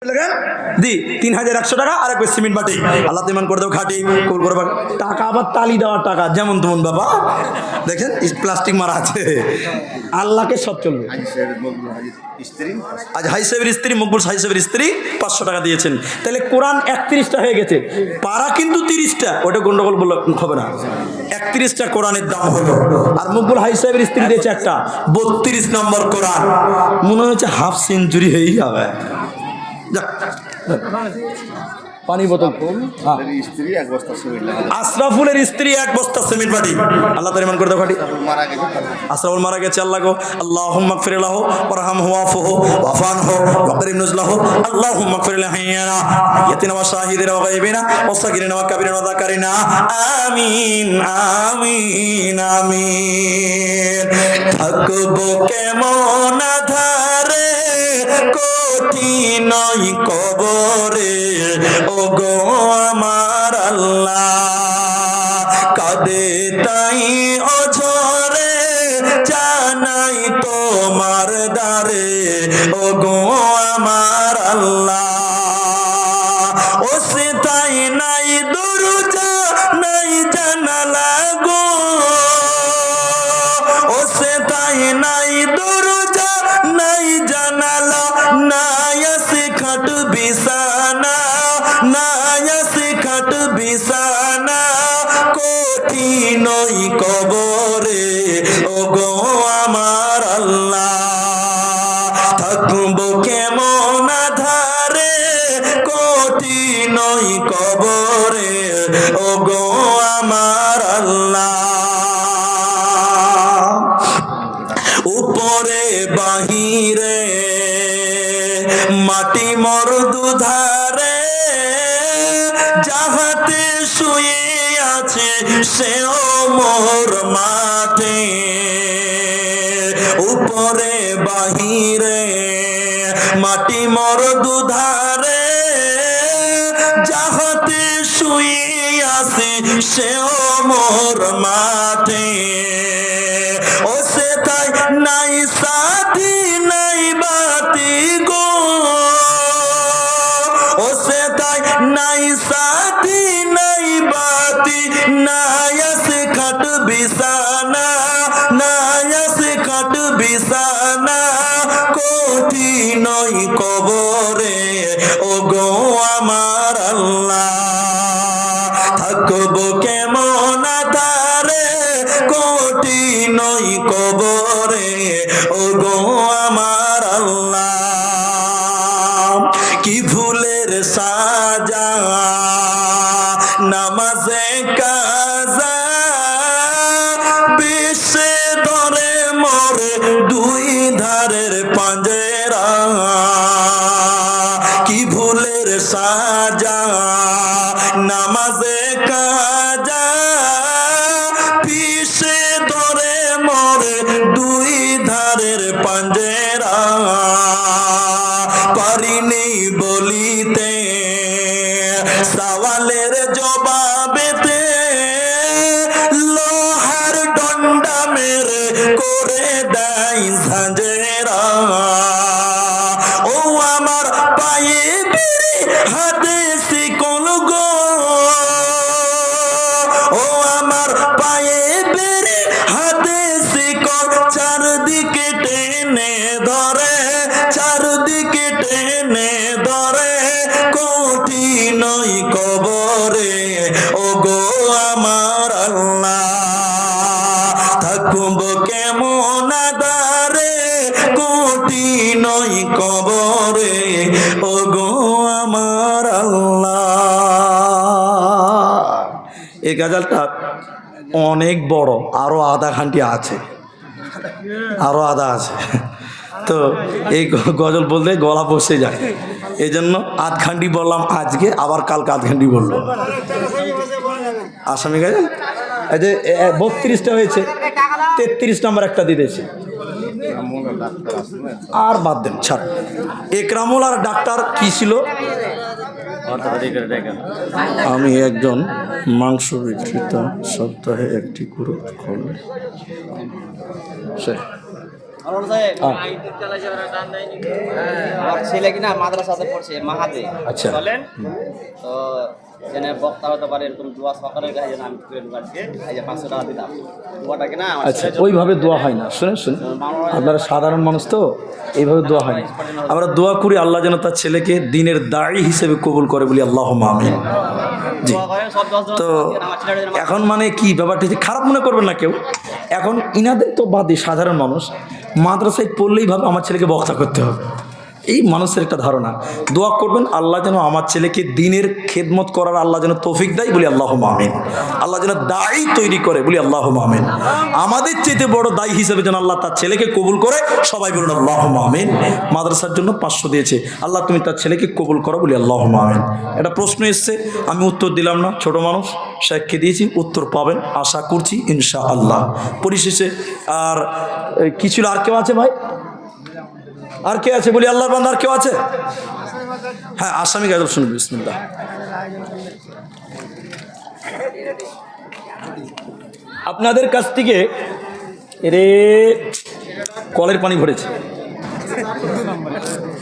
দি 3100 টাকা আর এক সিমেন্ট বাটি আল্লাহ ইমান করে দেব খাটি কুল করবা টাকা আবার তালি দেওয়ার টাকা যেমন তেমন বাবা দেখেন প্লাস্টিক মারা আছে আল্লাহকে সব চলবে আজ হাই সাহেবের স্ত্রী মকবুল হাই সাহেবের স্ত্রী 500 টাকা দিয়েছেন তাহলে কোরআন 31টা হয়ে গেছে পারা কিন্তু 30টা ওটা গন্ডগোল বলে হবে না 31টা কোরআনের দাম হলো আর মকবুল হাই সাহেবের স্ত্রী দিয়েছে একটা 32 নম্বর কোরআন মনে হচ্ছে হাফ সেঞ্চুরি হয়েই যাবে পানি বোতল আশরাফুলের স্ত্রী এক বস্তা সিমেন্ট বাটি আল্লাহ তাআলা ইমান করে দাও খাটি আশরাফুল মারা গেছে আল্লাহ গো আল্লাহুম্মা গফির লাহু ওয়ারহামহু ওয়াফুহু ওয়াফানহু ওয়াকরিম নুজলাহু আল্লাহুম্মা গফির লিহাইয়ানা ইয়াতিনা ওয়া শাহিদিনা ওয়া গায়বিনা ওয়া সাগিরিনা ওয়া কাবিরিনা ওয়া যাকারিনা আমিন আমিন আমিন থাকবো কেমন ধারে কঠিন কবরে ও গো আমার আল্লাহ কাঁদে তাই অঝরে জানাই তোমার দ্বারে ও গো আমার আল্লাহ ও সে তাই নাই দরজা নাই জানালা গো ও সে তাই নাই দরজা নাই জানালা নাই আছে খাট বিছানা নাই আছে খাট বিছানা কঠিন কবরে ও গো আমার আল্লাহ থাকবো কেমন ধারে কঠিন কবরে ও গো আমার আল্লাহ উপরে বাহিরে মাটি মর দুধারে যাহাতে শুয়ে আছে সেও মোর মাঠে উপরে বাহিরে মাটি মর দুধারে যাহাতে শুয়ে আছে সেও মোর মাঠে ও সে তাই নাই সাথী নাই বাতি গো ও সে তাই নাই সাথী নাই বাতি নাই আছে খাট বিছানা নাই আছে খাট বিছানা কঠিন কবরে ও গো আমার আল্লাহ থাকবো কেমন ধারে কঠিন কবরে ও গো আমার আল্লাহ কি ভুলের সাজা নামাজে কাজা বিশ্বে ধরে মরে দুই ধারের পাঞ্জেরা কি ভুলের সাজা নামাজে কাজা পিছে ধরে মরে দুই ধারের পাঞ্জেরা পারিনি বলিতে সওয়ালের জবাবেতে লোহার ডন্ডা মেরে করে দেয় ঝাঁঝেরা ও আমার পায়ে বিড়ি হাতে শিকল গো ও আমার পায়ে বেড়ে হাতে শিকল চারদিকে টেনে ধরে চারদিকে টেনে ধরে কঠিন কবরে ও গো আমার আল্লাহ থাকবো কেমন ধারে কঠিন কবরে ও গো আমার আল্লাহ এই গাজালটা অনেক বড় আরো আধা ঘন্টা আছে আরো আধা আছে তো এই গজল বলতে গলা বসে যায় এই জন্য আধ ঘন্টি বললাম আজকে আবার কালকে আধ ঘন্টি বললো আসামি গাজল এই যে 32টা হয়েছে 33 নম্বর একটা দিয়েছে আর বাদ দেন ছাড় একরামুল আর ডাক্তার কি ছিল আমি একজন মাংস বিক্রেতা সপ্তাহে একটি গরু খোলে আমার ছেলে কিনা মাদ্রাসাতে পড়ছে মাহাদে। আচ্ছা। বলেন তো জেনে বক্তা হতে পারে এরকম দোয়া সকালের গায়ে যেন আমি করে ঢুকাচ্ছি এই যে 500 টাকা দিলাম দোয়াটা কিনা আমার আচ্ছা, ওইভাবে দোয়া হয় না। শুনেন শুনেন, আপনারা সাধারণ মানুষ তো, এইভাবে দোয়া হয় না। আমরা দোয়া করি আল্লাহ যেন তার ছেলেকে দিনের দায়ী হিসেবে কবুল করে বলি আল্লাহুম্মা আমিন। জি। দোয়া করে সব 10 জন তো আমার ছেলেটা যেন এখন মানে কি ব্যাপারটা হচ্ছে, খারাপ মনে করবেন না কেউ। এখন ইনাদের তো বাদে সাধারণ মানুষ মাদ্রাসায় পড়লেই ভাবে আমার ছেলেকে বক্তা করতে হবে, এই মানুষের একটা ধারণা। দোয়া করবেন আল্লাহ যেন আমার ছেলেকে দিনের খেদমত করার আল্লাহ যেন তৌফিক দেয় বলি আল্লাহুম্মা আমিন। আল্লাহ যেন দায়ী তৈরি করে বলি আল্লাহুম্মা আমিন। আমাদের চেয়ে বড় দায়ী হিসেবে যেন আল্লাহ তার ছেলেকে কবুল করে, সবাই বলুন আল্লাহুম্মা আমিন। মাদ্রাসার জন্য 500 দিয়েছে, আল্লাহ তুমি তার ছেলেকে কবুল করো বলি আল্লাহুম্মা আমিন। একটা প্রশ্ন এসছে, আমি উত্তর দিলাম না, ছোট মানুষ শেখকে দিয়েছি, উত্তর পাবেন আশা করছি ইনশাআল্লাহ। পরিশেষে আর কি ছিল, আর কেউ আছে ভাই? আর কে আছে বলি আল্লাহর বান্দা, আর কেউ আছে? হ্যাঁ, আসামি গাজব শুনবে। বিসমিল্লাহ। আপনাদের কাছ থেকে এরে কলের পানি ভরেছে,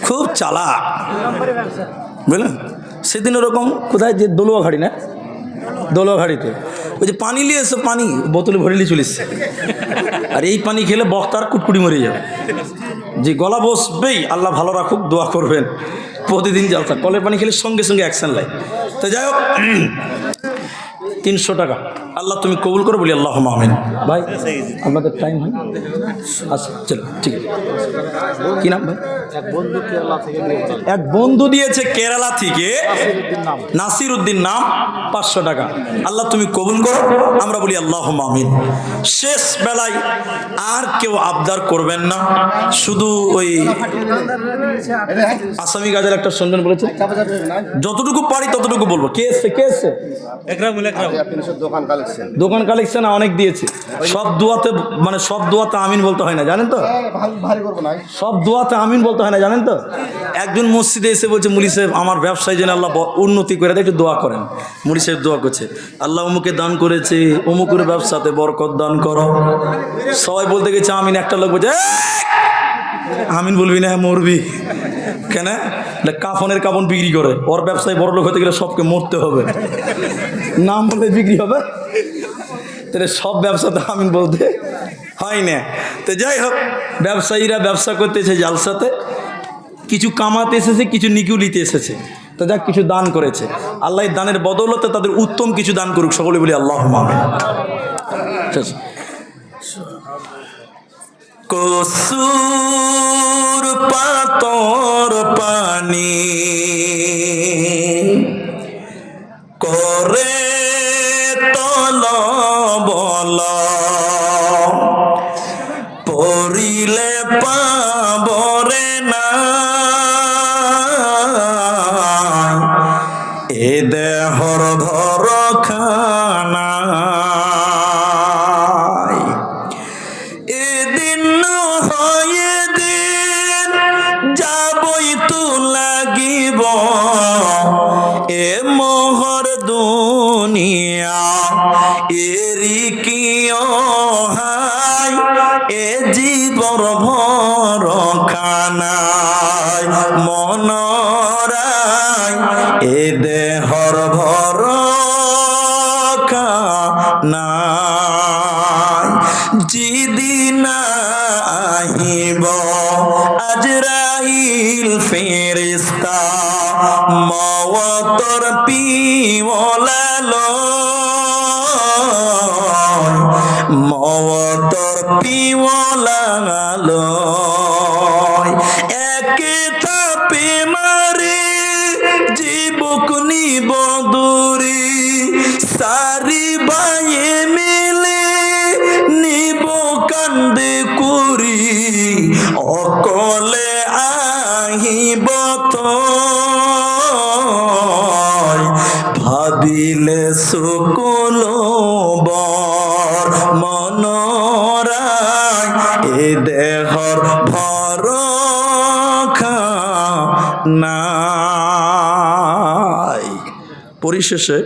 খুব চালাক বুঝলেন। সেদিন ওরকম কোথায় যে দলুয়াঘাড়ি না, দলুয়াঘাড়িতে ওই যে পানি নিয়ে এসে পানি বোতলে ভরে নিয়ে চলেছে, আর এই পানি খেলে বক্তার কুটকুটি মরে যাবে। যে গলা বসবেই, আল্লাহ ভালো রাখুক, দোয়া করবেন। প্রতিদিন জলসা, কলের পানি খেলে সঙ্গে সঙ্গে অ্যাকশন লাই। তো যাই হোক, 300 টাকা আল্লাহ তুমি কবুল করো বলি আল্লাহুম্মা আমিন। ভাই আপনাদের টাইম হয়, আচ্ছা চলো ঠিক আছে। কি নাম ভাই? এক বন্ধু দিয়েছে কেরালা থেকে, নাসির উদ্দিন নাম, 500 টাকা। আল্লাহ তুমি কবুল করো, আমরা বলি আল্লাহুম্মা আমিন। শেষ বেলায় আর কেউ আবদার করবেন না, শুধু ওই আসামি গাজের একটা সন্ধান বলেছে, যতটুকু পারি ততটুকু বলবো। কে এসছে, কে এসছে? দোকান কালেকশন অনেক দিয়েছে। সব দোয়াতে মানে সব দোয়াতে আমিন বলতে হয় না, জানেন তো? সব দোয়াতে আমিন বলতে হয় না, জানেন তো? একজন মসজিদে এসে বলছে, মুলি সাহেব আমার ব্যবসায় যেন আল্লাহ উন্নতি করে দেয়, একটু দোয়া করেন। মুলি সাহেব দোয়া করছে, আল্লাহ অমুকে দান করেছে, অমুকের ব্যবসাতে বরকত দান করো। সবাই বলতে গেছে আমিন। একটা লোক বলছে, আমিন বলবি না, মরবি। কেন? কাফনের কাফন বিক্রি করে, ওর ব্যবসায় বড় লোক হতে গেলে সবকে মরতে হবে, নাম বলে বিক্রি হবে। তাহলে সব ব্যবসাতে আমিন বলতে হয় না। তো যাই হোক, ব্যবসায়ীরা ব্যবসা করতেছে জালসাতে, কিছু কামাতে এসেছে, কিছু নিকুলিতে এসেছে। তো যাক, কিছু দান করেছে, আল্লাহ দানের বদৌলতে তাদের উত্তম কিছু দান করুক, সকলে বলি আল্লাহুম্মা আমিন। কসুর পাতর পানি করে তল বল, পড়িলে পাবরে না এ দেহর ধর খানা। এদিন হয় দিন যাবই তো লাগিব, এ মোহর দুনিয়া এরি কি হাই, এ জীবর ভর খানায় মনরায়, এ দেহর ভর খানায়। যেদিন আহিব আজরাইল ফেরেশতা, মওতর পিওলালো, মওতর পিওলালো, একে থাপে মারে জীবক নিব দূরে, সারি বায়ে মিলে নিব কান্দে করি, অকলে আহিব তো ভাবিলে সকল বর মনরায়, এ দেহর ভরখা নাই। পরিশেষে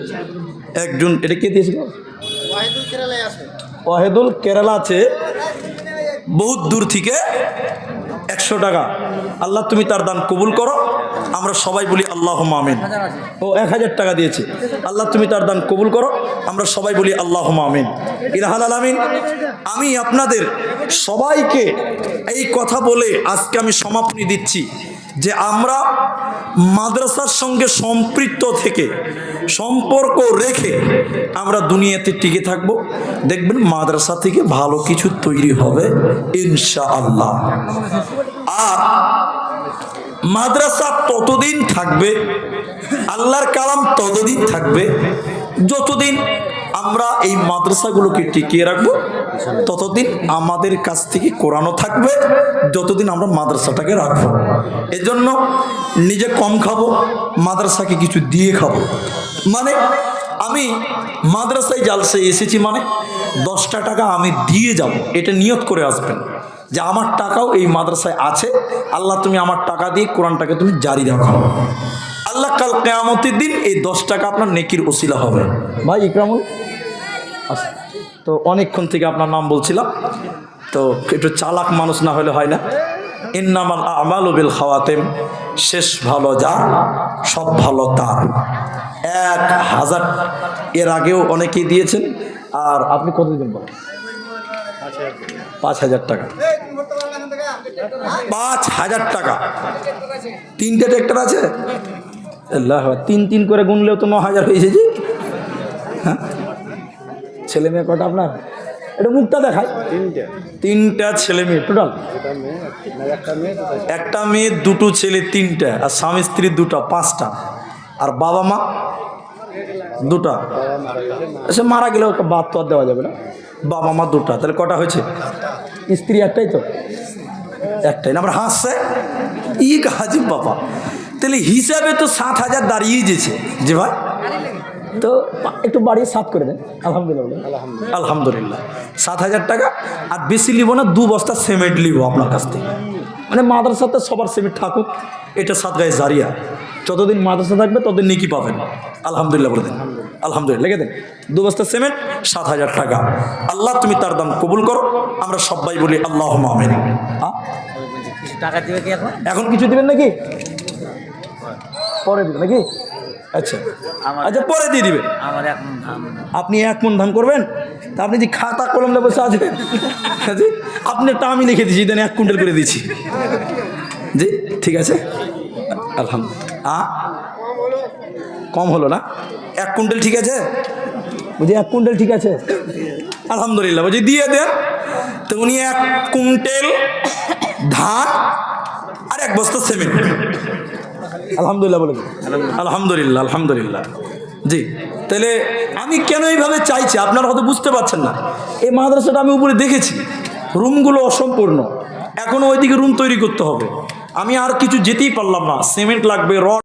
একজন, এটা কে দিয়েছিল? ওয়াহেদুল কেরালা আছে, বহুত দূর থেকে 100 টাকা, আল্লাহ তুমি তার দান কবুল করো, আমরা সবাই বলি আল্লাহুম্মা আমিন। ও 1000 টাকা দিয়েছে, আল্লাহ তুমি তার দান কবুল করো, আমরা সবাই বলি আল্লাহুম্মা আমিন। ইলাহাল আলামিন। আমি আপনাদের সবাইকে এই কথা বলে আজকে আমি সমাপনী দিচ্ছি যে আমরা মাদ্রাসার সঙ্গে সম্পৃক্ত থেকে সম্পর্ক রেখে আমরা দুনিয়াতে টিকে থাকব। দেখবেন মাদ্রাসা থেকে ভালো কিছু তৈরি হবে ইনশাআল্লাহ। আর মাদ্রাসা ততদিন থাকবে, আল্লাহর কালাম ততদিন থাকবে যতদিন আমরা এই মাদ্রাসাগুলোকে টিকিয়ে রাখবো, ততদিন আমাদের কাছ থেকে কোরআনও থাকবে, যতদিন আমরা মাদ্রাসাটাকে রাখবো। এজন্য নিজে কম খাবো, মাদ্রাসাকে কিছু দিয়ে খাবো। মানে আমি মাদ্রাসায় জালসে এসেছি মানে 10টা টাকা আমি দিয়ে যাব, এটা নিয়ত করে আসবেন যে আমার টাকাও এই মাদ্রাসায় আছে, আল্লাহ তুমি আমার টাকা দিয়ে কোরআনটাকে তুমি জারি রাখো। আল্লাহ কাল কিয়ামতের দিন এই 10 টাকা আপনার নেকির ওসিলা হবে। ভাই ইকরামুল, তো অনেকক্ষণ থেকে আপনার নাম বলছিলাম, তো একটু চালাক মানুষ না হলে হয় না। ইন্নামাল আমালু বিল খাওয়াতিম, শেষ ভালো যার সব ভালো তার। 1000 এর আগেও অনেকেই দিয়েছেন। আর আপনি কত দিন বলেন? 5000 টাকা। 5000 টাকা। 3টে ট্রাক্টর আছে, আল্লাহ 3 করে গুনলেও তো 9000 হয়েছে। জি হ্যাঁ, ছেলে মেয়ে কটা আপনার? এটা মুখটা দেখায়। 3টা ছেলে মেয়ে টোটাল। একটা মেয়ে, 2টো ছেলে, 3টা। আর স্বামী স্ত্রী 2টা, 5টা। আর বাবা মা 2টা। সে মারা গেলেও বাদ তো আর দেওয়া যাবে না। বাবা মা 2টা, তাহলে কটা হয়েছে? স্ত্রী একটাই তো, একটাই না? আমরা হাসছে ই হাজিব বাবা, তাহলে হিসাবে তো 7000 দাঁড়িয়ে যেছে। যে ভাই তো একটু বাড়িয়ে 7 করে দেন। আলহামদুলিল্লাহ, আলহামদুলিল্লাহ। 7000 টাকা। আর বেশি নিব না, 2 বস্তা সিমেন্ট নিব আপনার কাছ থেকে। মানে মাদ্রাসাতে সবার সিমেন্ট থাকুক, এটা সাদগায়ে জারিয়া। যতদিন মাদ্রাসা থাকবে ততদিন নেকি পাবেন। আলহামদুলিল্লাহ বলে দেন। আলহামদুলিল্লাহ লিখে দেন। 2 বস্তা সিমেন্ট, 7000 টাকা। আল্লাহ তুমি তার দান কবুল করো, আমরা সবাই বলি আল্লাহুম্মা আমিন। টাকা দিবে কি এখন? এখন কিছু দিবেন নাকি? পরে দিবেন নাকি? আচ্ছা আচ্ছা, পরে দিয়ে দিবেন। আমার এখন আপনি 1 মণ ধান করবেন, তা আপনি যে খাতা কলম নিয়ে বসে আছেন, জি আপনারটা আমি লিখে দিচ্ছি, দেন 1 কুইন্টাল করে দিচ্ছি। জি ঠিক আছে, আলহামদুলিল্লাহ। কম হলো না? 1 কুইন্টাল ঠিক আছে? বুঝি 1 কুইন্টাল ঠিক আছে? আলহামদুলিল্লাহ। বুঝি দিয়ে দেন। তো উনি 1 কুইন্টাল ধান আর 1 বস্তা সিমেন্ট। আলহামদুলিল্লাহ বলে, আলহামদুলিল্লাহ, আলহামদুলিল্লাহ। জি, তাহলে আমি কেন এইভাবে চাইছি আপনারা হয়তো বুঝতে পারছেন না। এই মাদ্রাসাটা আমি উপরে দেখেছি, রুমগুলো অসম্পূর্ণ, এখনও ওইদিকে রুম তৈরি করতে হবে। আমি আর কিছু যেতেই পারলাম না, সিমেন্ট লাগবে, রড